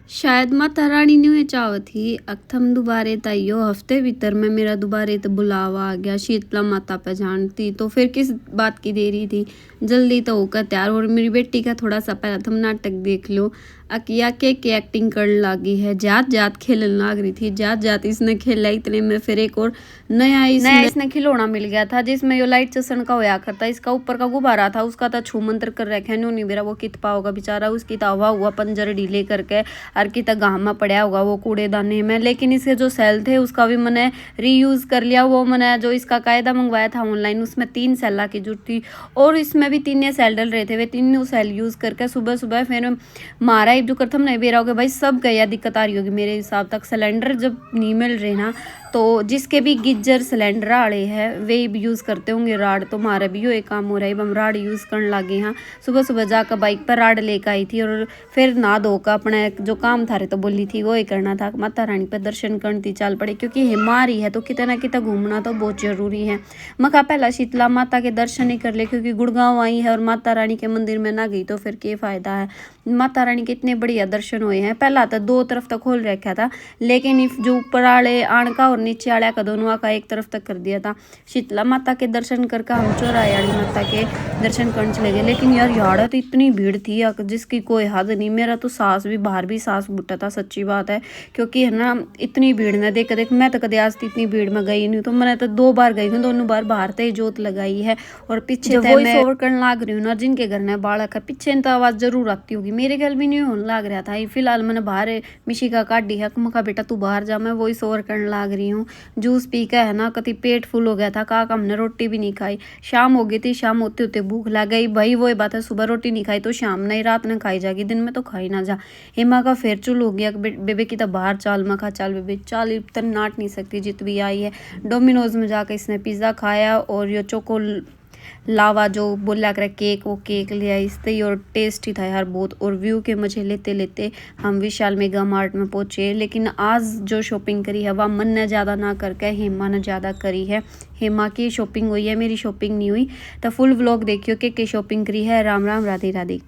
शायद माता रानी ने ये चाहत थी अक्थम दोबारे ताइयो हफ्ते भीतर में मेरा दोबारे तो बुलावा आ गया शीतला माता पे जानती तो फिर किस बात की देरी थी। जल्दी तो होकर तैयार। और मेरी बेटी का थोड़ा सा पहला तुम नाटक देख लो। अकिया के एक्टिंग करने लगी है। जात जात खेलने लग रही थी। जात जात इसने खेला। इतने में फिर एक और नया इसने खिलौना मिल गया था जिसमें यो लाइट चसन का होया करता। इसका ऊपर का गुब्बारा था उसका तो छू मंत्र कर रखे नहीं मेरा वो कित पाओगा बेचारा। उसकी तो हवा हुआ पंजर ढीले करके हर की तक गाँव में पड़ा होगा वो कूड़ेदाने में। लेकिन इसके जो सेल थे उसका भी मैंने रीयूज कर लिया। वो मैंने जो इसका कायदा मंगवाया था ऑनलाइन उसमें 3 सेल की जरूरत थी और इसमें भी 3 सेल डल रहे थे। वे 3 सेल यूज करके सुबह सुबह फिर मारा जो करथम नहीं बेरा होगा भाई सब गया दिक्कत आ रही होगी मेरे हिसाब तक। सिलेंडर जब नहीं मिल रहे ना तो जिसके भी गिज्जर सिलेंडर आड़े है वे यूज़ करते होंगे राड। तो हमारा भी यो एक काम हो रहा है हम राड यूज़ करने लगे हैं। सुबह सुबह जाकर बाइक पर राड लेकर आई थी और फिर ना धोकर अपने जो काम था तो बोली थी वो ही करना था। माता रानी पर दर्शन करती चल पड़े क्योंकि हिमारी है तो कितना ना कितना घूमना तो बहुत ज़रूरी है। मैं कहा पहला शीतला माता के दर्शन ही कर ले क्योंकि गुड़गांव आई है और माता रानी के मंदिर में ना गई तो फिर क्या फ़ायदा है। माता रानी के इतने बढ़िया दर्शन हुए हैं। पहला तो 2 तरफ तक खोल रखा था लेकिन जो ऊपर वाले आणका और नीचे वाले का दोनों का एक तरफ तक कर दिया था। शीतला माता के दर्शन करके हम चौराहे वाली माता के दर्शन करने चले गए। लेकिन यार याड़ा तो इतनी भीड़ थी जिसकी कोई हद नहीं। मेरा तो सांस भी बाहर भी सांस फूटा था सच्ची बात है क्योंकि है ना इतनी भीड़ ने देख मैं तो कदे आज इतनी भीड़ में गई नहीं। तो मैंने तो 2 बार गई हूँ। दोनों बार बाहर से जोत लगाई है और पीछे वॉइस ओवर करने लग रही हूँ ना जिनके घर में बालक है पीछे तो आवाज़ जरूर आती होगी। मेरे घर भी नहीं होने लग रहा था। फिलहाल मैंने बाहर मिशी का काटी है मका बेटा तू बाहर जा मैं वॉइस ओवर करने लग रही हूँ। जूस पी के है ना कति पेट फुल हो गया था। का हमने रोटी भी नहीं खाई। शाम हो गई थी। शाम होते होते भूख लग गई भाई वही बात है सुबह रोटी नहीं खाई तो शाम नहीं रात में खाई जाएगी दिन में तो खाई ना जा। हेमा का फिर चुल हो गया बेबे की तो बाहर चाल मैं खा चाल बेबे चाल इतना नाट नहीं सकती जित भी आई है। डोमिनोज में जाकर इसने पिज़्ज़ा खाया और ये चोको लावा जो बोला कर केक वो केक ले आई इससे और टेस्टी था यार बहुत। और व्यू के मजे लेते लेते हम विशाल मेगा मार्ट में पहुंचे। लेकिन आज जो शॉपिंग करी है वह मन ने ज़्यादा ना करके हेमा ने ज़्यादा करी है। हेमा की शॉपिंग हुई है मेरी शॉपिंग नहीं हुई। तो फुल व्लॉग देखियो कि शॉपिंग करी है। राम राम राधे राधे।